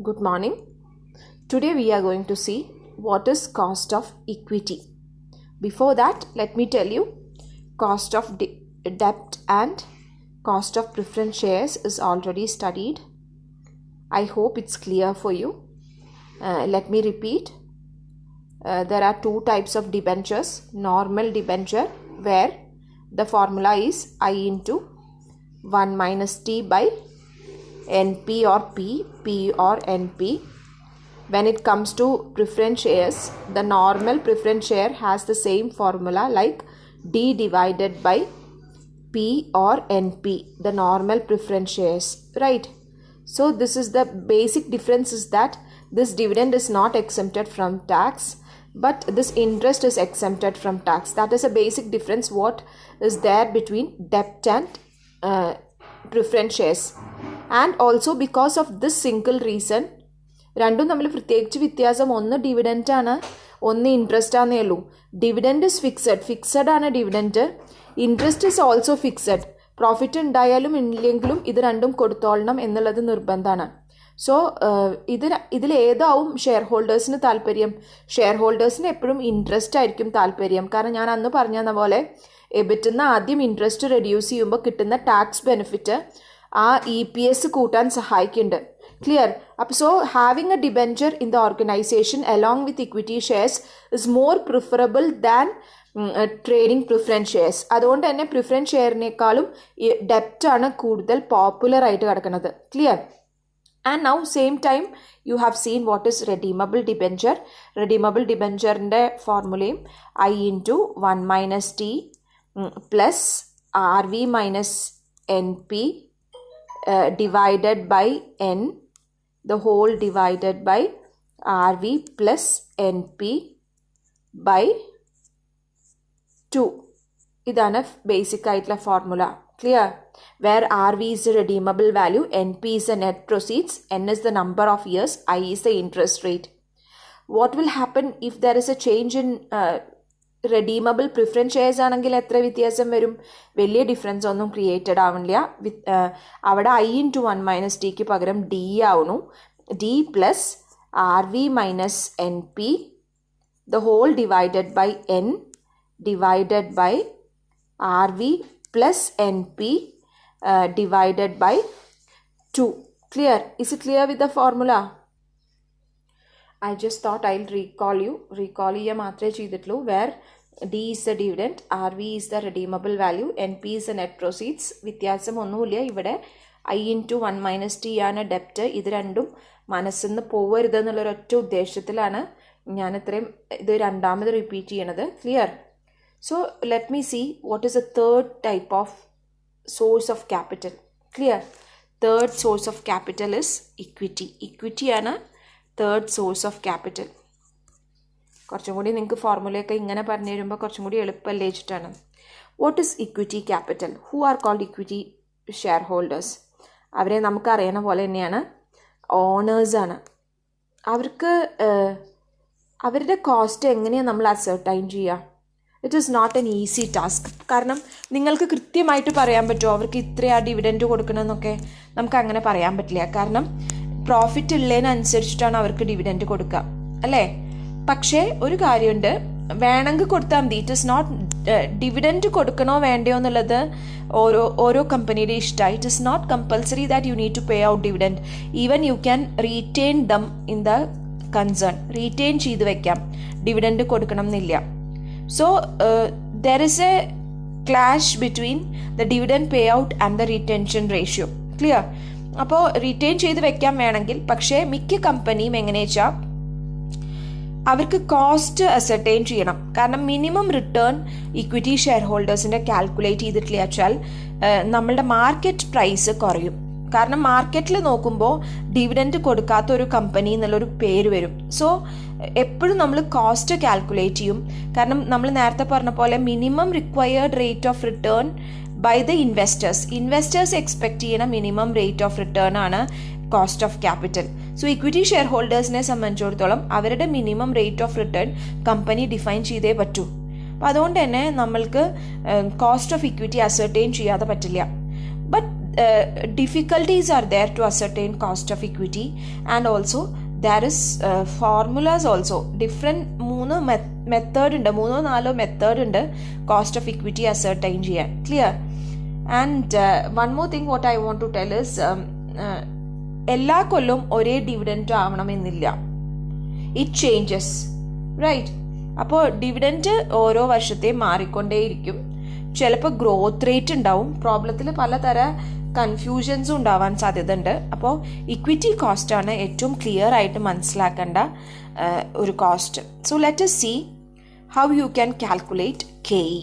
Good morning. Today we are going to see what is cost of equity. Before that, let me tell you, cost of debt and cost of preference shares is already studied. I hope it's clear for you. Let me repeat. There are two types of debentures. Normal debenture, where the formula is I into 1 minus T by NP or P or NP. When it comes to preference shares, the normal preference share has the same formula like D divided by P or NP, the normal preference shares, right? So this is the basic difference, is that this dividend is not exempted from tax, but this interest is exempted from tax. That is a basic difference what is there between debt and preference shares. And also because of this single reason, രണ്ടും തമ്മിൽ പ്രത്യേകിച്ച് വ്യത്യാസം, ഒന്ന് dividend ആണ്, ഒന്ന് interest ആണെന്നേ ഉള്ളൂ. Dividend is fixed ആണ് dividend. Interest is also fixed. Profit ഉണ്ടായാലും ഇല്ലെങ്കിലും ഇത് രണ്ടും കൊടുത്തോളണം എന്നുള്ളത് നിർബന്ധമാണ്. സോ ഇതിലേതാവും ഷെയർ ഹോൾഡേഴ്സിന് താല്പര്യം? ഷെയർ ഹോൾഡേഴ്സിന് എപ്പോഴും ഇൻട്രസ്റ്റ് ആയിരിക്കും താല്പര്യം. കാരണം ഞാൻ അന്ന് പറഞ്ഞ പോലെ എബിറ്റിന്ന് ആദ്യം ഇൻട്രസ്റ്റ് റെഡ്യൂസ് ചെയ്യുമ്പോൾ കിട്ടുന്ന ടാക്സ് ബെനിഫിറ്റ് ആ EPS കൂട്ടാൻ സഹായിക്കുന്നുണ്ട്. Clear? So having a debenture in the organization along with equity shares is more preferable than trading preference shares. അതുകൊണ്ട് തന്നെ പ്രിഫറൻസ് ഷെയറിനേക്കാളും ഡെപ്റ്റ് ആണ് കൂടുതൽ പോപ്പുലർ ആയിട്ട് കിടക്കുന്നത്. Clear? And now same time you have seen what is redeemable debenture. Redeemable debentureന്റെ ഫോർമുലയും I into 1 minus T plus RV minus NP divided by N, the whole divided by RV plus NP by 2. ഇതാണ് basic ആയിട്ടുള്ള formula. Clear? Where RV is the redeemable value, NP is the net proceeds, N is the number of years, I is the interest rate. What will happen if there is a change in redeemable preference shares ആണെങ്കിൽ എത്ര വ്യത്യാസം വരും? വലിയ difference ഒന്നും created ആവണില്ല. അവിടെ I into 1 minus Tക്ക് പകരം D ആവണു. D plus RV minus NP the whole divided by N divided by RV plus NP divided by 2. Clear? Is it clear with the formula? I just thought I'll recall ചെയ്യാൻ മാത്രമേ ചെയ്തിട്ടുള്ളൂ. Where D is the dividend, RV is the redeemable value, NP is the net proceeds. വ്യത്യാസം ഒന്നുമില്ല. ഇവിടെ I into 1 minus T ആണ് ഡെപ്റ്റ്. ഇത് രണ്ടും മനസ്സിൽ നിന്ന് പോവരുതെന്നുള്ളൊരൊറ്റ ഉദ്ദേശത്തിലാണ് ഞാൻ ഇത് രണ്ടാമത് റിപ്പീറ്റ് ചെയ്യണത്. Clear? So let me see what is a third type of source of capital. Clear? Third source of capital is equity. ഇക്വിറ്റിയാണ് തേർഡ് സോഴ്സ് ഓഫ് ക്യാപിറ്റൽ. കുറച്ചും കൂടി നിങ്ങൾക്ക് ഫോർമുലയൊക്കെ ഇങ്ങനെ പറഞ്ഞു തരുമ്പോൾ കുറച്ചും കൂടി എളുപ്പമല്ലേ വെച്ചിട്ടാണ്. What is equity capital? Who are called equity share holders? അവരെ നമുക്ക് അറിയണ പോലെ തന്നെയാണ് ഓണേഴ്സാണ്. അവർക്ക് അവരുടെ കോസ്റ്റ് എങ്ങനെയാണ് നമ്മൾ അസർട്ടൈൻ ചെയ്യുക? It is not an easy task. കാരണം നിങ്ങൾക്ക് കൃത്യമായിട്ട് പറയാൻ പറ്റുമോ അവർക്ക് ഇത്രയാ ഡിവിഡൻറ്റ് കൊടുക്കണമെന്നൊക്കെ? നമുക്ക് അങ്ങനെ പറയാൻ പറ്റില്ല. കാരണം പ്രോഫിറ്റ് ഉള്ളതിനനുസരിച്ചിട്ടാണ് അവർക്ക് ഡിവിഡൻറ്റ് കൊടുക്കുക, അല്ലേ? പക്ഷേ ഒരു കാര്യമുണ്ട്, വേണമെങ്കിൽ കൊടുത്താൽ മതി. ഇറ്റ് ഇസ് നോട്ട് ഡിവിഡൻറ്റ് കൊടുക്കണോ വേണ്ടയോ എന്നുള്ളത് ഓരോ കമ്പനിയുടെ ഇഷ്ടമായി. It is not compulsory that you need to pay out dividend. Even you can retain them in the concern. Retain ചെയ്ത് വെക്കാം, ഡിവിഡൻറ്റ് കൊടുക്കണം എന്നില്ല. So there is a clash between the dividend pay out and the retention ratio. Clear? അപ്പോൾ retain ചെയ്ത് വെക്കാൻ വേണമെങ്കിൽ, പക്ഷേ മിക്ക കമ്പനിയും എങ്ങനെയാ വെച്ചാൽ അവർക്ക് കോസ്റ്റ് അസർട്ടൈൻ ചെയ്യണം. കാരണം മിനിമം റിട്ടേൺ ഇക്വിറ്റി ഷെയർ ഹോൾഡേഴ്സിൻ്റെ കാൽക്കുലേറ്റ് ചെയ്തിട്ടില്ല വെച്ചാൽ നമ്മളുടെ മാർക്കറ്റ് പ്രൈസ് കുറയും. കാരണം മാർക്കറ്റിൽ നോക്കുമ്പോൾ ഡിവിഡൻറ്റ് കൊടുക്കാത്ത ഒരു കമ്പനി എന്നുള്ളൊരു പേര് വരും. സോ എപ്പോഴും നമ്മൾ കോസ്റ്റ് കാൽക്കുലേറ്റ് ചെയ്യും. കാരണം നമ്മൾ നേരത്തെ പറഞ്ഞ പോലെ minimum required rate of return by the investors expect ചെയ്യുന്ന മിനിമം റേറ്റ് ഓഫ് റിട്ടേൺ ആണ് cost of capital. So equity share ഹോൾഡേഴ്സിനെ സംബന്ധിച്ചിടത്തോളം അവരുടെ minimum rate of return company define ചെയ്തേ പറ്റൂ. അപ്പോൾ അതുകൊണ്ട് തന്നെ നമ്മൾക്ക് കോസ്റ്റ് ഓഫ് ഇക്വിറ്റി അസർട്ടൈൻ ചെയ്യാതെ പറ്റില്ല. But difficulties are there to ascertain cost of equity, and also there is formulas also. Different മൂന്ന് മെത്തേഡ് ഉണ്ട്, 3-4 മെത്തേഡ് ഉണ്ട് കോസ്റ്റ് ഓഫ് ഇക്വിറ്റി അസർട്ടൈൻ ചെയ്യാൻ. Clear? And one more thing what I want to tell is, എല്ലാ കൊല്ലവും ഒരേ dividend ആവണമെന്നില്ല. It changes, right? അപ്പോൾ dividend ഓരോ വർഷത്തെയും മാറിക്കൊണ്ടേയിരിക്കും. ചിലപ്പോൾ ഗ്രോത്ത് റേറ്റ് ഉണ്ടാവും. പ്രോബ്ലത്തിൽ പലതര കൺഫ്യൂഷൻസും ഉണ്ടാവാൻ സാധ്യതയുണ്ട്. അപ്പോൾ ഇക്വിറ്റി കോസ്റ്റ് ആണ് ഏറ്റവും ക്ലിയർ ആയിട്ട് മനസ്സിലാക്കേണ്ട ഒരു cost. So let us see how you can calculate KE.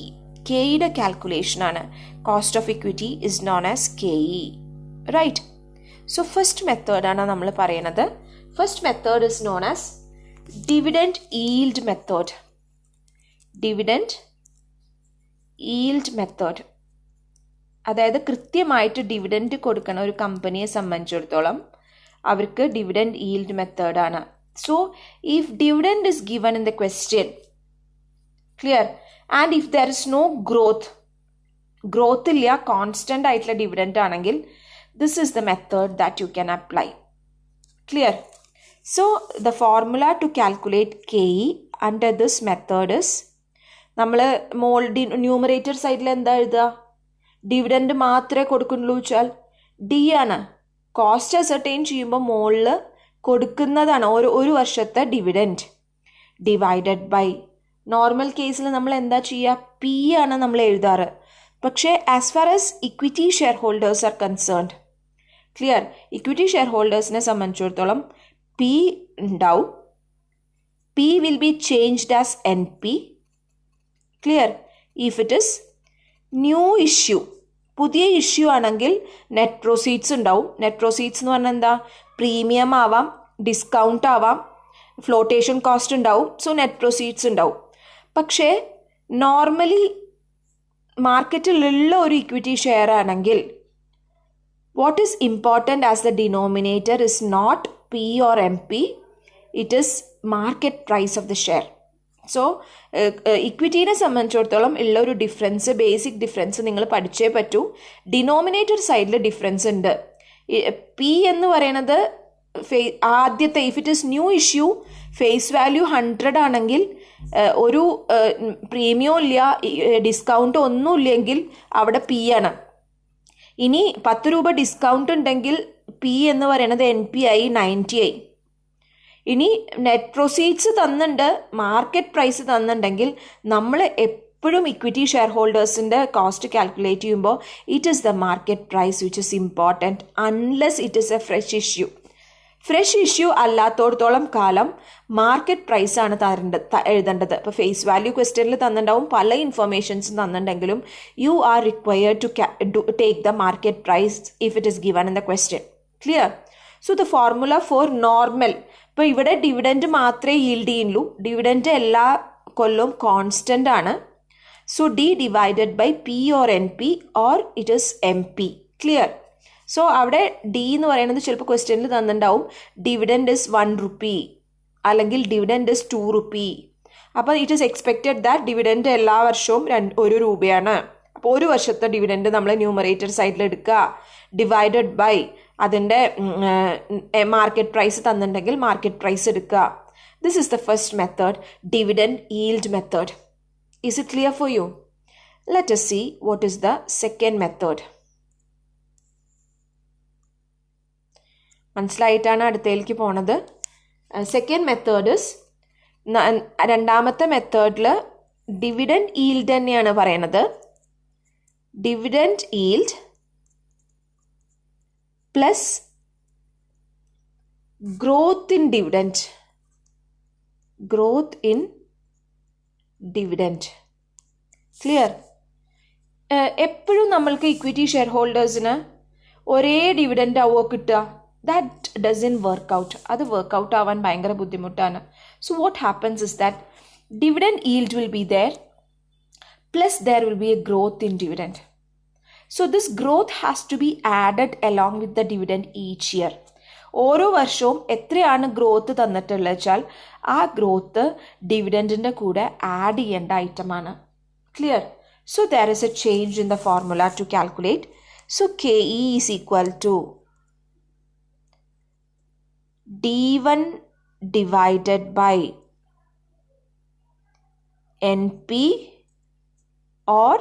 KEയുടെ കാൽക്കുലേഷനാണ് cost of equity is known as KE, right? So first മെത്തേഡാണ് നമ്മൾ പറയുന്നത്. First method is known as dividend yield method. Dividend yield method, അതായത് കൃത്യമായിട്ട് dividend കൊടുക്കുന്ന ഒരു കമ്പനിയെ സംബന്ധിച്ചിടത്തോളം അവർക്ക് ഡിവിഡൻഡ് ഈൽഡ് മെത്തേഡാണ്. So if dividend is given in the question, clear, and if there is no growth ഇല്ല, കോൺസ്റ്റന്റ് ആയിട്ടുള്ള ഡിവിഡൻഡ് ആണെങ്കിൽ this is the method that you can apply. Clear? So the formula to calculate KE under this method is, നമ്മൾ numerator സൈഡിൽ എന്താ എഴുതുക? Dividend മാത്രമേ കൊടുക്കുന്നുള്ളൂ വെച്ചാൽ ഡി ആണ്. കോസ്റ്റ് അസർട്ടൈൻ ചെയ്യുമ്പോൾ മുകളിൽ കൊടുക്കുന്നതാണ് ഒരു വർഷത്തെ ഡിവിഡൻഡ് ഡിവൈഡഡ് ബൈ. നോർമൽ കേസിൽ നമ്മൾ എന്താ ചെയ്യുക? പി ആണ് നമ്മൾ എഴുതാറ്. പക്ഷേ as far as equity share holders are concerned, clear, equity share ഹോൾഡേഴ്സിനെ സംബന്ധിച്ചിടത്തോളം പി ഉണ്ടാവും. P will be changed as NP. Clear? If it is new issue, പുതിയ ഇഷ്യൂ ആണെങ്കിൽ നെറ്റ് പ്രൊസീഡ്സ് ഉണ്ടാവും. നെറ്റ് പ്രൊസീഡ്സ് എന്ന് പറഞ്ഞാൽ എന്താ? പ്രീമിയം ആവാം, ഡിസ്കൗണ്ട് ആവാം, ഫ്ലോട്ടേഷൻ കോസ്റ്റ് ഉണ്ടാവും. സോ നെറ്റ് പ്രൊസീഡ്സ് ഉണ്ടാവും. പക്ഷേ നോർമലി മാർക്കറ്റിലുള്ള ഒരു ഇക്വിറ്റി ഷെയർ ആണെങ്കിൽ what is important as the denominator is not P or MP, it is market price of the share. So ഇക്വിറ്റീനെ സംബന്ധിച്ചിടത്തോളം ഉള്ള ഒരു ഡിഫറൻസ്, ബേസിക് ഡിഫറൻസ് നിങ്ങൾ പഠിച്ചേ പറ്റൂ. ഡിനോമിനേറ്റർ സൈഡിൽ ഡിഫറൻസ് ഉണ്ട്. പി എന്ന് പറയുന്നത് ആദ്യത്തെ, if it is new issue, face value 100 ആണെങ്കിൽ, ഒരു പ്രീമിയം ഇല്ല, ഡിസ്കൗണ്ട് ഒന്നും ഇല്ലെങ്കിൽ അവിടെ പി ആണ്. ഇനി 10 രൂപ ഡിസ്കൗണ്ട് ഉണ്ടെങ്കിൽ പി എന്ന് പറയുന്നത് NP ആയി 90 ആയി. ഇനി നെറ്റ് പ്രൊസീഡ്സ് തന്നിട്ടുണ്ട്, മാർക്കറ്റ് പ്രൈസ് തന്നിട്ടുണ്ടെങ്കിൽ നമ്മൾ എപ്പോഴും ഇക്വിറ്റി ഷെയർ ഹോൾഡേഴ്സിൻ്റെ കോസ്റ്റ് കാൽക്കുലേറ്റ് ചെയ്യുമ്പോൾ it is the market price which is important unless it is a fresh issue. Fresh issue അല്ലാത്തോടത്തോളം കാലം മാർക്കറ്റ് പ്രൈസാണ് എഴുതേണ്ടത്. ഇപ്പോൾ ഫേസ് വാല്യൂ ക്വസ്റ്റ്യനിൽ തന്നിട്ടുണ്ടാവും, പല ഇൻഫർമേഷൻസും തന്നിട്ടുണ്ടെങ്കിലും you are required to take the market price if it is given in the question. Clear? So the formula for normal, ഇപ്പോൾ ഇവിടെ ഡിവിഡൻഡ് മാത്രമേ ഈൽഡ് ചെയ്യുള്ളൂ. ഡിവിഡൻഡ് എല്ലാ കൊല്ലവും കോൺസ്റ്റൻ്റ് ആണ്. So D divided by P or NP or it is MP. Clear? So അവിടെ D എന്ന് പറയുന്നത് ചിലപ്പോൾ ക്വസ്റ്റ്യനിൽ തന്നിട്ടുണ്ടാവും ഡിവിഡൻഡ് ഇസ് 1 rupee അല്ലെങ്കിൽ ഡിവിഡൻഡ് ഇസ് 2 rupee. അപ്പോൾ it is expected that dividend എല്ലാ വർഷവും 1 രൂപയാണ്. അപ്പോൾ ഒരു വർഷത്തെ ഡിവിഡൻഡ് നമ്മൾ ന്യൂമറേറ്റർ സൈഡിൽ എടുക്കുക, ഡിവൈഡഡ് ബൈ അതിൻ്റെ മാർക്കറ്റ് പ്രൈസ് തന്നിട്ടുണ്ടെങ്കിൽ മാർക്കറ്റ് പ്രൈസ് എടുക്കുക. This is the first method, dividend yield method. Is it clear for you? Let us see what is the second method. മനസ്സിലായിട്ടാണ് അടുത്തയിലേക്ക് പോണത്. സെക്കൻഡ് മെത്തേഡ് ഇസ്, രണ്ടാമത്തെ മെത്തേഡിൽ dividend yield തന്നെയാണ് പറയണത്. Dividend yield plus growth in dividend. Growth in dividend. Clear? എപ്പോഴും നമ്മൾക്ക് equity share ഹോൾഡേഴ്സിന് ഒരേ dividend ആവോ കിട്ടുക? That doesn't work out. അത് വർക്ക് ഔട്ട് ആവാൻ ഭയങ്കര ബുദ്ധിമുട്ടാണ്. So what happens is that dividend yield will be there plus there will be a growth in dividend. So this growth has to be added along with the dividend each year. ഓരോ വർഷവും എത്രയാണ് growth തന്നിട്ടുള്ളത് വെച്ചാൽ ആ growth ഡിവിഡൻഡിൻ്റെ കൂടെ add ചെയ്യേണ്ട ഐറ്റമാണ്. Clear? So there is a change in the formula to calculate. So KE is equal to D1 divided by NP or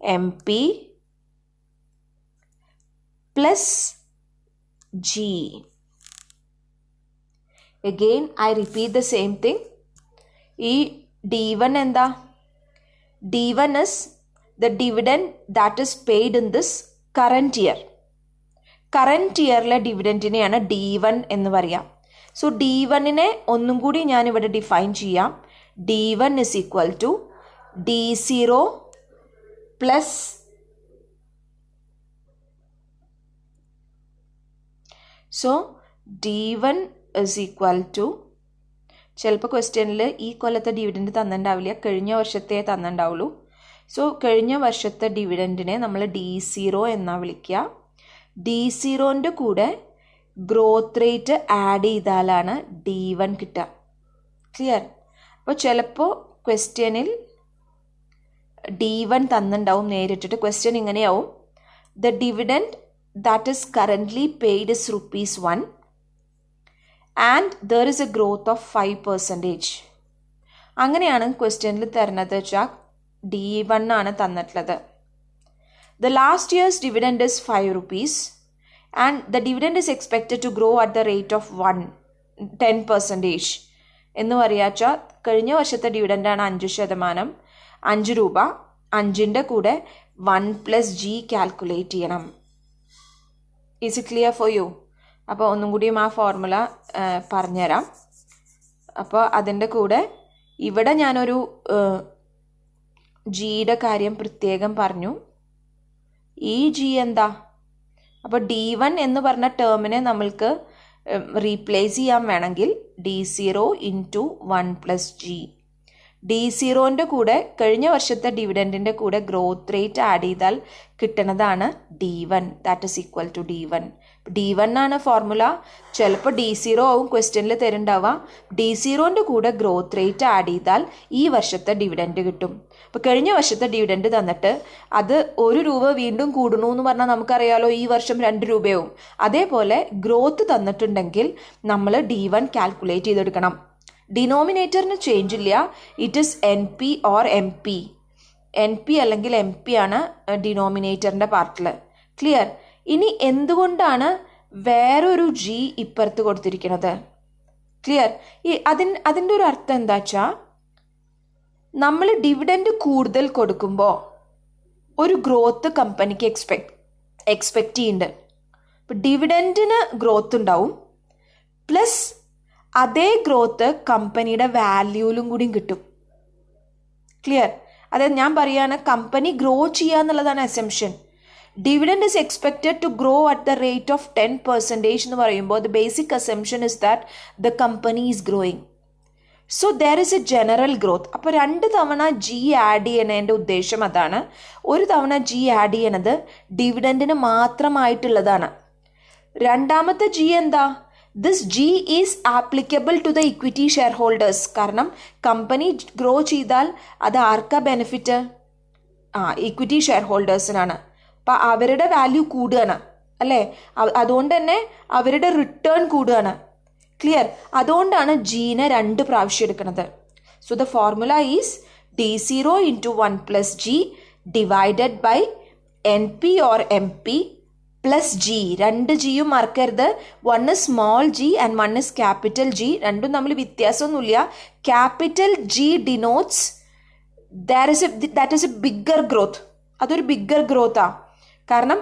MP plus G. Again, I repeat the same thing. ഈ D1 എന്താ? D1 is the dividend that is paid in this current year. Current ഇയറിലെ ഡിവിഡൻറ്റിനെയാണ് D1 എന്ന് പറയാം. So D1നെ ഒന്നും കൂടി ഞാനിവിടെ define ചെയ്യാം. D1 is equal to D0 plus so D1 is equal to ചിലപ്പോൾ ക്വസ്റ്റ്യനിൽ ഈ കൊല്ലത്തെ ഡിവിഡൻറ്റ് തന്നിട്ടുണ്ടാവില്ല, കഴിഞ്ഞ വർഷത്തെ തന്നിട്ടുണ്ടാവുള്ളൂ. സോ കഴിഞ്ഞ വർഷത്തെ ഡിവിഡൻറ്റിനെ നമ്മൾ D0 എന്നാണ് വിളിക്കുക. D0ൻ്റെ കൂടെ ഗ്രോത്ത് റേറ്റ് ആഡ് ചെയ്താലാണ് D1 കിട്ടുക. ക്ലിയർ? അപ്പോൾ ചിലപ്പോൾ ക്വസ്റ്റ്യനിൽ D1 തന്നിട്ടുണ്ടാവും നേരിട്ടിട്ട്. ക്വസ്റ്റ്യൻ ഇങ്ങനെയാവും, the dividend that is currently paid is ₹1 and there is a growth of 5%. അങ്ങനെയാണ് ക്വസ്റ്റ്യനിൽ തരുന്നത് വെച്ചാൽ D1 ആണ് തന്നിട്ടുള്ളത്. The last year's dividend is ₹5 and the dividend is expected to grow at the rate of 10%. എന്ന് പറയാച്ചാൽ കഴിഞ്ഞ വർഷത്തെ ഡിവിഡൻഡാണ് 5%, ₹5. 5ൻ്റെ കൂടെ 1+G കാൽക്കുലേറ്റ് ചെയ്യണം. Is it clear for you? അപ്പോൾ ഒന്നും കൂടിയും ആ ഫോർമുല പറഞ്ഞുതരാം. അപ്പോൾ അതിൻ്റെ കൂടെ ഇവിടെ ഞാനൊരു ജിയുടെ കാര്യം പ്രത്യേകം പറഞ്ഞു. ഈ ജി എന്താ? അപ്പോൾ D1 എന്ന് പറഞ്ഞ ടേമിനെ നമ്മൾക്ക് റീപ്ലേസ് ചെയ്യാൻ വേണമെങ്കിൽ D0 × 1+G. D0ൻ്റെ കൂടെ കഴിഞ്ഞ വർഷത്തെ ഡിവിഡൻറ്റിൻ്റെ കൂടെ ഗ്രോത്ത് റേറ്റ് ആഡ് ചെയ്താൽ കിട്ടുന്നതാണ് D1. That is equal to D1. D1 ആണ് ഫോർമുല. ചിലപ്പോൾ D0 ആവും ക്വസ്റ്റ്യനിൽ തരുന്നുണ്ടാവുക. D0ൻ്റെ കൂടെ ഗ്രോത്ത് റേറ്റ് ആഡ് ചെയ്താൽ ഈ വർഷത്തെ ഡിവിഡൻറ്റ് കിട്ടും. അപ്പോൾ കഴിഞ്ഞ വർഷത്തെ ഡിവിഡൻറ്റ് തന്നിട്ട് അത് ₹1 വീണ്ടും കൂടണു എന്ന് പറഞ്ഞാൽ നമുക്കറിയാലോ ഈ വർഷം ₹2. അതേപോലെ ഗ്രോത്ത് തന്നിട്ടുണ്ടെങ്കിൽ നമ്മൾ D1 കാൽക്കുലേറ്റ് ചെയ്തെടുക്കണം. ഡിനോമിനേറ്ററിന് ചേഞ്ച് ഇല്ല. It is NP or MP. NP അല്ലെങ്കിൽ MP ആണ് ഡിനോമിനേറ്ററിൻ്റെ പാർട്ടിൽ. ക്ലിയർ? ഇനി എന്തുകൊണ്ടാണ് വേറൊരു G ഇപ്പുറത്ത് കൊടുത്തിരിക്കുന്നത്? ക്ലിയർ? അതിൻ്റെ ഒരു അർത്ഥം എന്താ വെച്ചാൽ നമ്മൾ ഡിവിഡൻറ്റ് കൂടുതൽ കൊടുക്കുമ്പോൾ ഒരു ഗ്രോത്ത് കമ്പനിക്ക് എക്സ്പെക്റ്റ് ചെയ്യുന്നുണ്ട്. ഇപ്പം ഡിവിഡൻറ്റിന് ഗ്രോത്ത് ഉണ്ടാവും, പ്ലസ് അതേ ഗ്രോത്ത് കമ്പനിയുടെ വാല്യൂലും കൂടിയും കിട്ടും. ക്ലിയർ? അതായത് ഞാൻ പറയുകയാണ് കമ്പനി ഗ്രോ ചെയ്യുക എന്നുള്ളതാണ് assumption. Dividend is expected to grow at the rate of 10% എന്ന് പറയുമ്പോൾ the basic assumption is that the company is growing. So there is a general growth. അപ്പോൾ 2 തവണ G ആഡ് ചെയ്യണതിൻ്റെ ഉദ്ദേശം അതാണ്. ഒരു തവണ G ആഡ് ചെയ്യണത് ഡിവിഡൻറ്റിന് മാത്രമായിട്ടുള്ളതാണ്. രണ്ടാമത്തെ G എന്താ? This G is applicable to the equity share holders. കാരണം കമ്പനി ഗ്രോ ചെയ്താൽ അത് ആർക്കാ ബെനിഫിറ്റ്? Equity share ഹോൾഡേഴ്സിനാണ്. അപ്പം അവരുടെ വാല്യൂ കൂടുകയാണ് അല്ലേ? അതുകൊണ്ട് തന്നെ അവരുടെ റിട്ടേൺ കൂടുകയാണ്. ക്ലിയർ? അതുകൊണ്ടാണ് Gനെ 2 പ്രാവശ്യം എടുക്കുന്നത്. So the formula is D0 × 1+G divided by NP or MP plus G. 2 Gയും മറക്കരുത്. 1 is small g and 1 is capital G. രണ്ടും തമ്മിൽ വ്യത്യാസമൊന്നുമില്ല. Capital G denotes that is a bigger growth. അതൊരു ബിഗ്ഗർ ഗ്രോത്താണ്. കാരണം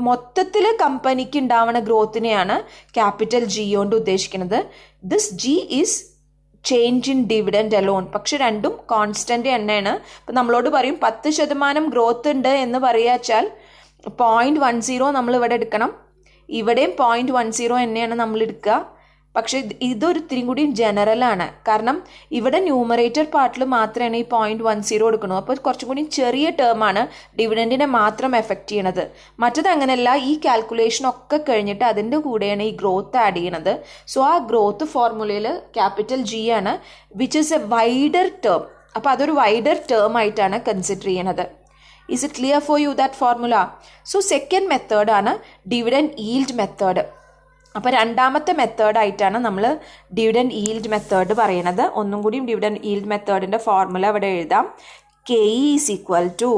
മൊത്തത്തിൽ കമ്പനിക്ക് ഉണ്ടാവുന്ന ഗ്രോത്തിനെയാണ് ക്യാപിറ്റൽ G കൊണ്ട് ഉദ്ദേശിക്കുന്നത്. This G is change in dividend alone. പക്ഷെ രണ്ടും കോൺസ്റ്റൻ്റ് തന്നെയാണ്. ഇപ്പം നമ്മളോട് പറയും 10% ഗ്രോത്ത് ഉണ്ട് എന്ന് പറയാച്ചാൽ 0.10 നമ്മൾ ഇവിടെ എടുക്കണം. ഇവിടെയും 0.10 തന്നെയാണ് നമ്മൾ എടുക്കുക. പക്ഷെ ഇതൊരു ഇത്തിരി കൂടി ജനറലാണ്. കാരണം ഇവിടെ ന്യൂമറേറ്റർ പാർട്ടിൽ മാത്രമാണ് ഈ 0.10 എടുക്കണു. അപ്പോൾ കുറച്ചും കൂടി ചെറിയ ടേമാണ്, ഡിവിഡൻറ്റിനെ മാത്രം എഫക്റ്റ് ചെയ്യണത്. മറ്റത് അങ്ങനെയല്ല. ഈ കാൽക്കുലേഷൻ ഒക്കെ കഴിഞ്ഞിട്ട് അതിൻ്റെ കൂടെയാണ് ഈ ഗ്രോത്ത് ആഡ് ചെയ്യണത്. സോ ആ ഗ്രോത്ത് ഫോർമുലയിൽ ക്യാപിറ്റൽ G ആണ്, which is A wider term. അപ്പോൾ അതൊരു വൈഡർ ടേം ആയിട്ടാണ് കൺസിഡർ ചെയ്യണത്. Is it clear for you that formula? So second method ആണ് dividend yield method. അപ്പോൾ രണ്ടാമത്തെ മെത്തേഡായിട്ടാണ് നമ്മൾ ഡിവിഡൻഡ് ഈൽഡ് മെത്തേഡ് പറയുന്നത്. ഒന്നും കൂടിയും ഡിവിഡൻഡ് ഈൽഡ് മെത്തേഡിൻ്റെ ഫോർമുല ഇവിടെ എഴുതാം. K is equal to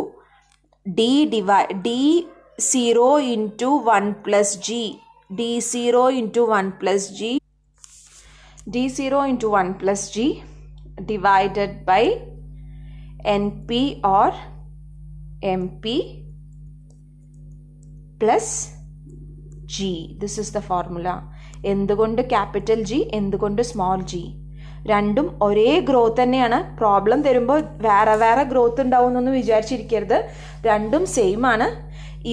D0 into 1 plus G. D0 into 1 plus G. D0 into 1 plus G divided by NP or MP plus G. This is the formula. എന്തുകൊണ്ട് capital G, എന്തുകൊണ്ട് small G? രണ്ടും ഒരേ growth തന്നെയാണ്. Problem തരുമ്പോൾ വേറെ വേറെ growth ഉണ്ടാവും എന്നൊന്നും വിചാരിച്ചിരിക്കരുത്. രണ്ടും സെയിം ആണ്.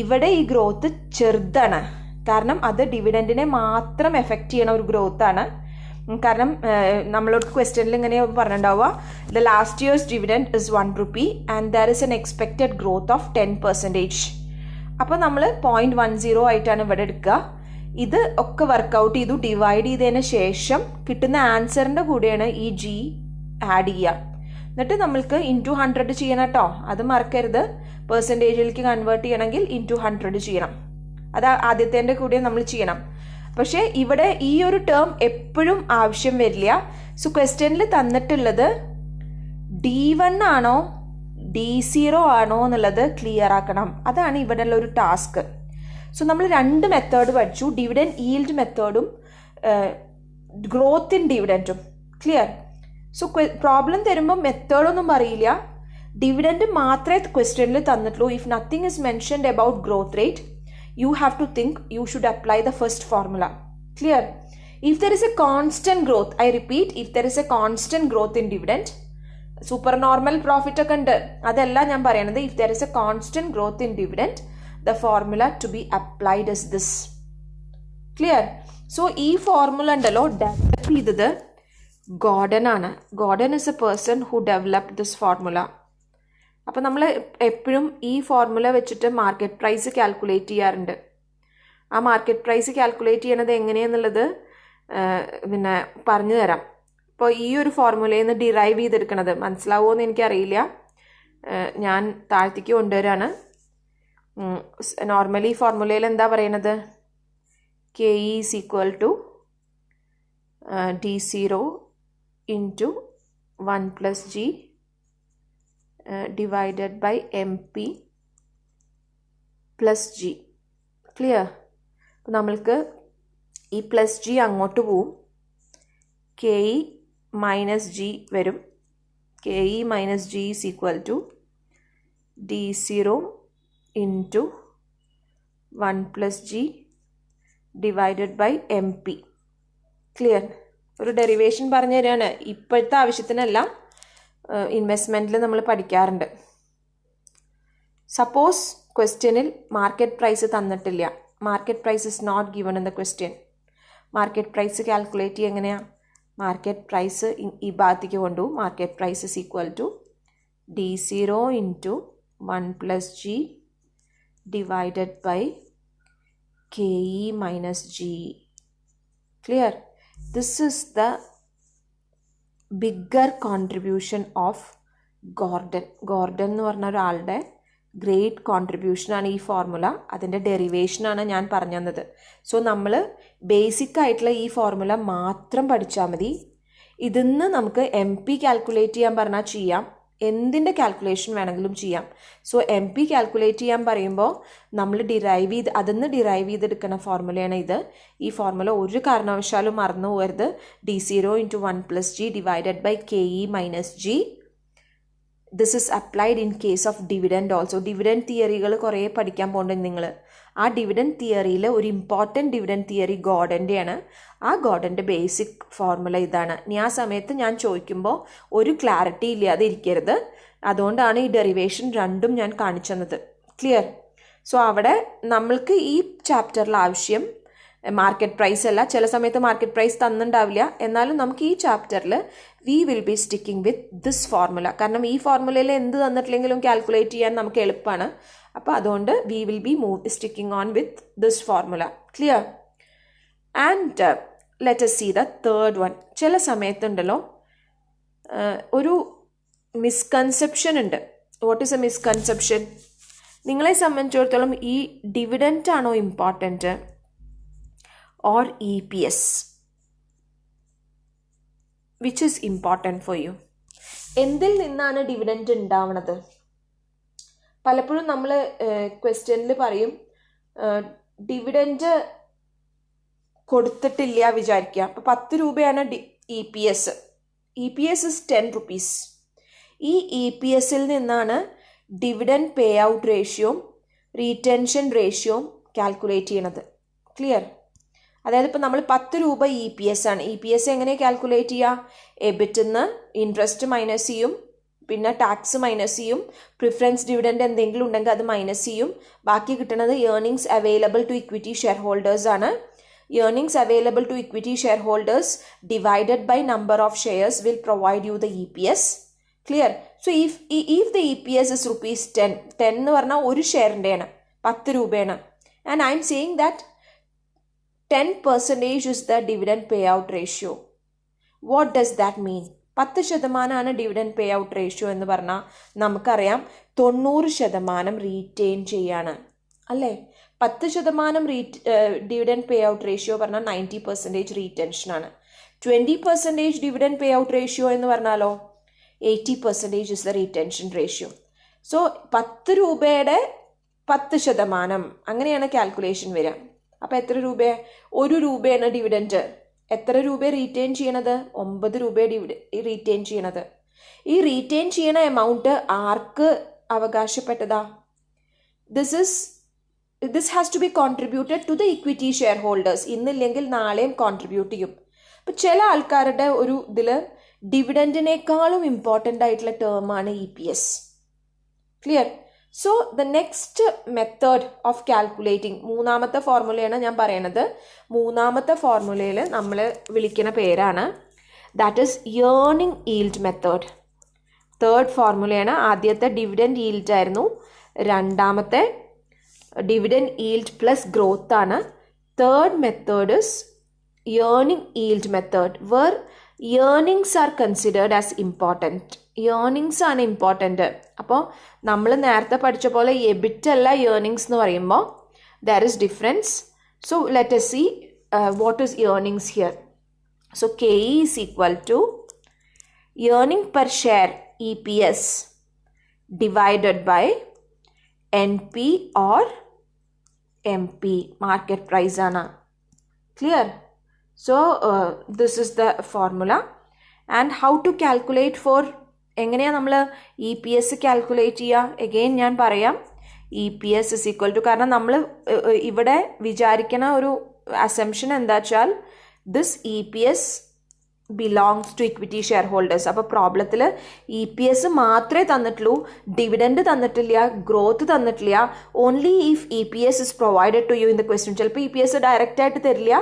ഇവിടെ ഈ ഗ്രോത്ത് ചെറുതാണ്, കാരണം അത് ഡിവിഡൻറ്റിനെ മാത്രം എഫക്റ്റ് ചെയ്യണ ഒരു ഗ്രോത്ത് ആണ്. കാരണം നമ്മളോട് ക്വസ്റ്റ്യനിൽ ഇങ്ങനെ പറഞ്ഞിട്ടുണ്ടാവുക, the last year's dividend is 1 rupee and there is an expected growth of 10%. അപ്പോൾ നമ്മൾ 0.10 ആയിട്ടാണ് ഇവിടെ എടുക്കുക. ഇത് ഒക്കെ വർക്കൗട്ട് ചെയ്തു ഡിവൈഡ് ചെയ്തതിന് ശേഷം കിട്ടുന്ന ആൻസറിൻ്റെ കൂടെയാണ് ഈ ജി ആഡ് ചെയ്യുക. എന്നിട്ട് നമ്മൾക്ക് ഇൻറ്റു 100 ചെയ്യണം കേട്ടോ, അത് മറക്കരുത്. പെർസെൻറ്റേജിലേക്ക് കൺവേർട്ട് ചെയ്യണമെങ്കിൽ ഇൻറ്റു 100 ചെയ്യണം. അത് ആദ്യത്തേൻ്റെ കൂടെ നമ്മൾ ചെയ്യണം. പക്ഷേ ഇവിടെ ഈ ഒരു ടേം എപ്പോഴും ആവശ്യം വരില്ല. സോ ക്വസ്റ്റ്യനിൽ തന്നിട്ടുള്ളത് D1 ആണോ D0 ആണോ എന്നുള്ളത് ക്ലിയർ ആക്കണം. അതാണ് ഇവിടെയുള്ള ഒരു ടാസ്ക്. സോ നമ്മൾ രണ്ട് മെത്തേഡ് പഠിച്ചു, ഡിവിഡൻഡ് ഈൽഡ് മെത്തേഡും ഗ്രോത്ത് ഇൻ ഡിവിഡൻറ്റും. ക്ലിയർ? സോ പ്രോബ്ലം തരുമ്പോൾ മെത്തേഡൊന്നും പറയില്ല, ഡിവിഡൻറ്റ് മാത്രമേ ക്വസ്റ്റ്യനിൽ തന്നിട്ടുള്ളൂ. If nothing is mentioned about growth rate, you have to think you should apply the first formula. Clear? If there is a constant growth, I repeat, if there is a constant growth in dividend, supernormal profit ഒക്കെ ഉണ്ട്, അതല്ല ഞാൻ പറയുന്നത്. if there is a constant growth in dividend, the formula to be applied is this. Clear? So ഈ formula ഉണ്ടല്ലോ develop ചെയ്തത് Gordon ആണ്. Gordon is a person who developed this formula. അപ്പോൾ നമ്മൾ എപ്പോഴും ഈ ഫോർമുല വെച്ചിട്ട് മാർക്കറ്റ് പ്രൈസ് കാൽക്കുലേറ്റ് ചെയ്യാറുണ്ട്. ആ മാർക്കറ്റ് പ്രൈസ് കാൽക്കുലേറ്റ് ചെയ്യണത് എങ്ങനെയാണെന്നുള്ളത് പിന്നെ പറഞ്ഞു തരാം. ഇപ്പോൾ ഈ ഒരു ഫോർമുലയിൽ നിന്ന് ഡിറൈവ് ചെയ്തെടുക്കണത് മനസ്സിലാവുമോ എന്ന് എനിക്കറിയില്ല. ഞാൻ താഴ്ത്തിക്ക് കൊണ്ടുവരാണ്. നോർമലി ഫോർമുലയിൽ എന്താ പറയണത്? K is equal to D0 into 1 plus G divided by MP plus G. Clear? അപ്പോൾ നമ്മൾക്ക് ഈ പ്ലസ് ജി അങ്ങോട്ട് പോവും, കെ ഇ മൈനസ് ജി വരും. K E minus G is equal to D0 into 1 plus G divided by MP. Clear? ഒരു derivation പറഞ്ഞു തരികയാണ്. ഇപ്പോഴത്തെ ആവശ്യത്തിനല്ല, ഇൻവെസ്റ്റ്മെൻറ്റിൽ നമ്മൾ പഠിക്കാറുണ്ട്. സപ്പോസ് ക്വസ്റ്റ്യനിൽ മാർക്കറ്റ് പ്രൈസ് തന്നിട്ടില്ല, market price is not given in the question. Market price calculate ചെയ്യുക എങ്ങനെയാണ്? മാർക്കറ്റ് പ്രൈസ് ഈ ഭാഗത്തേക്ക് കൊണ്ടുപോകും. Market price is equal to D0 into 1 plus G divided by K E minus G. Clear? This is the bigger contribution of Gordon. Gordon എന്ന് പറഞ്ഞ ഒരാളുടെ great കോൺട്രിബ്യൂഷനാണ് ഈ formula. അതിൻ്റെ ഡെറിവേഷനാണ് ഞാൻ പറഞ്ഞു തന്നത്. സോ നമ്മൾ ബേസിക് ആയിട്ടുള്ള ഈ ഫോർമുല മാത്രം പഠിച്ചാൽ മതി. ഇതിന്ന് നമുക്ക് MP കാൽക്കുലേറ്റ് ചെയ്യാൻ പറഞ്ഞാൽ ചെയ്യാം, എന്തിൻ്റെ കാൽക്കുലേഷൻ വേണമെങ്കിലും ചെയ്യാം. സോ MP കാൽക്കുലേറ്റ് ചെയ്യാൻ പറയുമ്പോൾ നമ്മൾ അതിന്ന് ഡിറൈവ് ചെയ്തെടുക്കുന്ന ഫോർമുലയാണ് ഇത്. ഈ ഫോർമുല ഒരു കാരണവശാലും മറന്നു പോകരുത്. D0 into 1 plus G divided by K E minus G. This is applied in case of dividend also. Dividend തിയറികൾ കുറേ പഠിക്കാൻ പോകുന്നുണ്ട് നിങ്ങൾ. ആ ഡിവിഡൻഡ് തിയറിയിൽ ഒരു ഇമ്പോർട്ടൻറ്റ് ഡിവിഡൻഡ് തിയറി ഗോർഡൻ്റെയാണ്. ആ ഗോർഡൻ്റെ ബേസിക് ഫോർമുല ഇതാണ്. ഇനി ആ സമയത്ത് ഞാൻ ചോദിക്കുമ്പോൾ ഒരു ക്ലാരിറ്റി ഇല്ലാതെ ഇരിക്കരുത്. അതുകൊണ്ടാണ് ഈ ഡെറിവേഷൻ രണ്ടും ഞാൻ കാണിച്ചു തന്നത്. ക്ലിയർ? സോ അവിടെ നമ്മൾക്ക് ഈ ചാപ്റ്ററിൽ ആവശ്യം മാർക്കറ്റ് പ്രൈസ് അല്ല. ചില സമയത്ത് മാർക്കറ്റ് പ്രൈസ് തന്നിട്ടുണ്ടാവില്ല, എന്നാലും നമുക്ക് ഈ ചാപ്റ്ററിൽ we will be sticking with this formula. കാരണം ഈ ഫോർമുലയിൽ എന്ത് തന്നിട്ടില്ലെങ്കിലും കാൽക്കുലേറ്റ് ചെയ്യാൻ നമുക്ക് എളുപ്പമാണ്. അപ്പോൾ അതുകൊണ്ട് we will be sticking on with this formula. Clear? And let us see the third one. ചില സമയത്തുണ്ടല്ലോ ഒരു മിസ്കൺസെപ്ഷൻ ഉണ്ട്. What is A misconception? നിങ്ങളെ സംബന്ധിച്ചിടത്തോളം ഈ ഡിവിഡൻറ്റ് ആണോ important or EPS? Which is important for you? എന്തിൽ നിന്നാണ് ഡിവിഡൻറ്റ് ഉണ്ടാവണത്? പലപ്പോഴും നമ്മൾ ക്വസ്റ്റ്യനിൽ പറയും ഡിവിഡൻറ്റ് കൊടുത്തിട്ടില്ല വിചാരിക്കുക. അപ്പോൾ 10 രൂപയാണ് EPS. EPS is 10 rupees. ഈ EPSൽ നിന്നാണ് ഡിവിഡൻറ്റ് പേ ഔട്ട് റേഷ്യോയും റീറ്റൻഷൻ റേഷ്യോയും കാൽക്കുലേറ്റ് ചെയ്യണത്. ക്ലിയർ? അതായത് ഇപ്പോൾ നമ്മൾ 10 രൂപ EPS ആണ്. EPS എങ്ങനെ കാൽക്കുലേറ്റ് ചെയ്യുക? എബിറ്റിന്ന് ഇൻട്രസ്റ്റ് മൈനസ് ചെയ്യും, പിന്നെ ടാക്സ് മൈനസ് ചെയ്യും, പ്രിഫറൻസ് ഡിവിഡൻറ്റ് എന്തെങ്കിലും ഉണ്ടെങ്കിൽ അത് മൈനസ് ചെയ്യും. ബാക്കി കിട്ടുന്നത് earnings available to equity share holders ആണ്. Earnings available to equity shareholders divided by number of shares will provide you the EPS. Clear? So if the EPS is rupees 10 എന്ന് പറഞ്ഞാൽ ഒരു ഷെയറിൻ്റെയാണ് 10 രൂപയാണ്. And I am saying that 10% is the dividend payout ratio. What does that mean? 10% dividend pay out ratio എന്ന് പറഞ്ഞാൽ നമുക്കറിയാം 90% retain ചെയ്യാണ് അല്ലേ? 10% dividend pay out ratio പറഞ്ഞാൽ 90% റീറ്റെൻഷനാണ്. 20% ഡിവിഡൻറ്റ് പേ ഔട്ട് റേഷ്യോ എന്ന് പറഞ്ഞാലോ 80% ഇസ് ദ റീറ്റെൻഷൻ റേഷ്യോ. സോ 10 രൂപയുടെ 10% അങ്ങനെയാണ് കാൽക്കുലേഷൻ വരിക. അപ്പോൾ എത്ര രൂപ? 1 രൂപയാണ് ഡിവിഡൻറ്റ്. എത്ര രൂപ റീറ്റെയിൻ ചെയ്യണത്? 9 രൂപ റീറ്റെയിൻ ചെയ്യണത്. ഈ റീറ്റെയിൻ ചെയ്യണ എമൗണ്ട് ആർക്ക് അവകാശപ്പെട്ടതാ? This has to be contributed to the equity shareholders. ഇന്നില്ലെങ്കിൽ നാളെയും കോൺട്രിബ്യൂട്ട് ചെയ്യും. അപ്പോൾ ചില ആൾക്കാരുടെ ഒരു ഇതിൽ ഡിവിഡൻറ്റിനേക്കാളും ഇമ്പോർട്ടൻ്റ് ആയിട്ടുള്ള ടേമാണ് EPS. Clear? So the next method of calculating, മൂന്നാമത്തെ ഫോർമുലയാണ് ഞാൻ പറയണത്. മൂന്നാമത്തെ ഫോർമുലയിൽ നമ്മൾ വിളിക്കുന്ന പേരാണ് that is earning yield method. Third ഫോർമുലയാണ്. ആദ്യത്തെ ഡിവിഡൻറ്റ് ഈൽഡ് ആയിരുന്നു. രണ്ടാമത്തെ dividend yield plus growth ആണ്. Third method is earning yield method where earnings are considered as important. earnings ആണ് ഇമ്പോർട്ടൻ്റ്. അപ്പോൾ നമ്മൾ നേരത്തെ പഠിച്ച പോലെ എബിറ്റ് അല്ല earnings എന്ന് പറയുമ്പോൾ there is difference. So let us see what is earnings here. So KE is equal to earning per share EPS divided by NP or MP, market price ആണ്. Clear? So this is the formula. And how to calculate for, എങ്ങനെയാണ് നമ്മൾ EPS calculate ചെയ്യുക? Again ഞാൻ പറയാം. EPS is equal to, കാരണം നമ്മൾ ഇവിടെ വിചാരിക്കുന്ന ഒരു അസംഷൻ എന്താ വെച്ചാൽ this EPS belongs to equity share holders. അപ്പോൾ പ്രോബ്ലത്തിൽ EPS മാത്രമേ തന്നിട്ടുള്ളൂ, ഡിവിഡൻഡ് തന്നിട്ടില്ല, ഗ്രോത്ത് തന്നിട്ടില്ല. Only if EPS is provided to you in the question. ചിലപ്പോൾ EPS ഡയറക്റ്റ് ആയിട്ട് തരില്ല,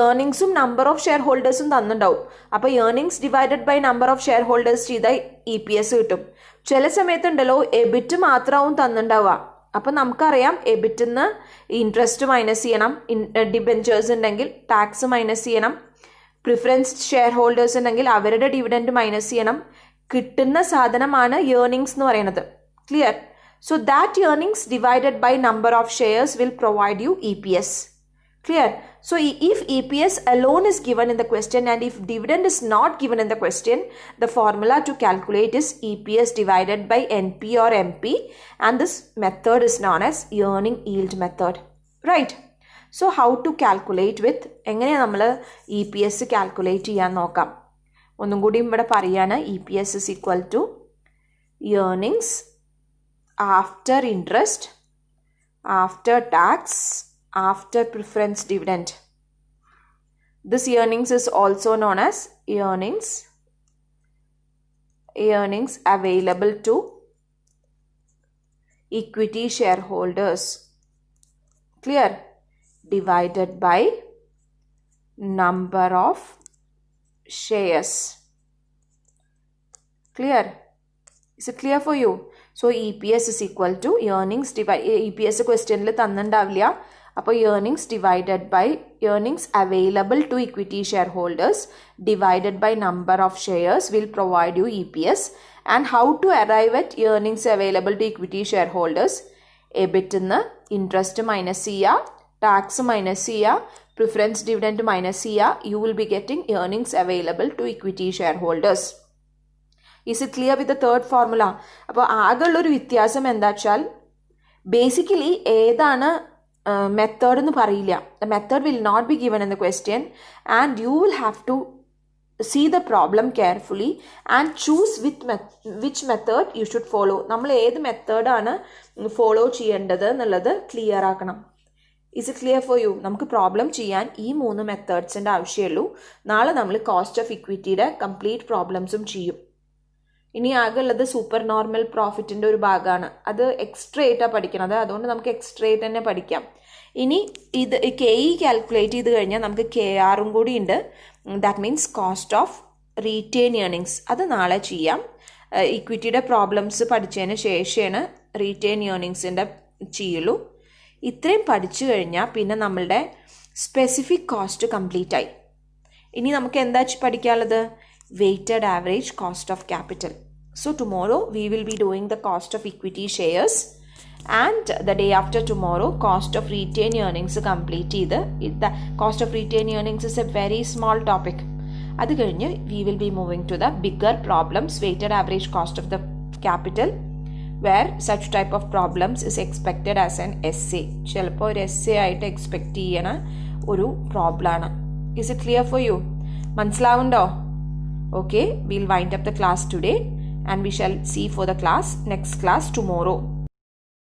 ഏർണിങ്സും നമ്പർ ഓഫ് ഷെയർ ഹോൾഡേഴ്സും തന്നിട്ടുണ്ടാവും. അപ്പോൾ earnings divided by number of shareholders ചെയ്താൽ EPS കിട്ടും. ചില സമയത്തുണ്ടല്ലോ എബിറ്റ് മാത്രമാവും തന്നിട്ടുണ്ടാവുക. അപ്പം നമുക്കറിയാം എബിറ്റിന്ന് ഇൻട്രസ്റ്റ് മൈനസ് ചെയ്യണം, ഡിബെഞ്ചേഴ്സ് ഉണ്ടെങ്കിൽ ടാക്സ് മൈനസ് ചെയ്യണം, പ്രിഫറൻസ് ഷെയർ ഹോൾഡേഴ്സ് ഉണ്ടെങ്കിൽ അവരുടെ ഡിവിഡൻഡ് മൈനസ് ചെയ്യണം. കിട്ടുന്ന സാധനമാണ് ഏർണിങ്സ് എന്ന് പറയുന്നത്. Clear? So that earnings divided by number of shares will provide you EPS. Clear? So if EPS alone is given in the question and if dividend is not given in the question, the formula to calculate is EPS divided by NP or MP, and this method is known as earning yield method. Right? So how to calculate with, എങ്ങനെ നമ്മൾ EPS calculate ചെയ്യാൻ നോക്കാം. ഒന്നും കൂടി ഇവിടെ പറയാണ്. EPS is equal to earnings after interest, after tax, after preference dividend. This earnings is also known as earnings available to equity shareholders. Clear? Divided by number of shares. Clear? Is it clear for you? So EPS is equal to earnings EPS question il tannundavilla. അപ്പോൾ earnings divided by earnings available to equity shareholders divided by number of shares will provide you EPS. And how to arrive at earnings available to equity shareholders? EBIT നിന്ന് interest minus ചെയ്യുക, tax minus ചെയ്യുക, preference dividend minus ചെയ്യുക. You will be getting earnings available to equity share holders. Is it clear with the third formula? അപ്പോൾ ആകെയുള്ളൊരു വ്യത്യാസം എന്താ വെച്ചാൽ basically ഏതാണ് മെത്തേഡ് എന്ന് പറയില്ല. The method will not be given in the question and you will have to see the problem carefully and choose which method you should follow. നമ്മൾ ഏത് മെത്തേഡാണ് ഫോളോ ചെയ്യേണ്ടത് എന്നുള്ളത് ക്ലിയർ ആക്കണം. Is it clear for you? നമുക്ക് problem ചെയ്യാൻ ഈ 3 മെത്തേഡ്സിൻ്റെ ആവശ്യമുള്ളൂ. നാളെ നമ്മൾ കോസ്റ്റ് ഓഫ് ഇക്വിറ്റിയുടെ കംപ്ലീറ്റ് പ്രോബ്ലംസും ചെയ്യും. ഇനി ആകെ ഉള്ളത് സൂപ്പർ നോർമൽ പ്രോഫിറ്റിൻ്റെ ഒരു ഭാഗമാണ്. അത് എക്സ്ട്രാ ആയിട്ടാണ് പഠിക്കുന്നത്, അതുകൊണ്ട് നമുക്ക് എക്സ്ട്രാ ആയിട്ട് തന്നെ പഠിക്കാം. ഇനി ഇത് KE കാൽക്കുലേറ്റ് ചെയ്ത് കഴിഞ്ഞാൽ നമുക്ക് KRും കൂടി ഉണ്ട്. That means cost of retain earnings. അത് നാളെ ചെയ്യാം. ഇക്വിറ്റിയുടെ പ്രോബ്ലംസ് പഠിച്ചതിന് ശേഷമാണ് റീറ്റെയിൻ ഏർണിങ്സിൻ്റെ ചെയ്യുള്ളൂ. ഇത്രയും പഠിച്ചു കഴിഞ്ഞാൽ പിന്നെ നമ്മളുടെ സ്പെസിഫിക് കോസ്റ്റ് കംപ്ലീറ്റ് ആയി. ഇനി നമുക്ക് എന്താ പഠിക്കാനുള്ളത്? Weighted average cost of capital. So tomorrow we will be doing the cost of equity shares and the day after tomorrow cost of retained earnings complete ചെയ്ത് the cost of retained earnings is a very small topic. അത് കഴിഞ്ഞ് we will be moving to the bigger problems, weighted average cost of the capital, where such type of problems is expected as an essay. ചിലപ്പോൾ ഒരു essay ആയിട്ട് expect ചെയ്യണ ഒരു പ്രോബ്ലമാണ്. Is it clear for you? മനസ്സിലാവുണ്ടോ? Okay, we'll wind up the class today and we shall see for the next class tomorrow.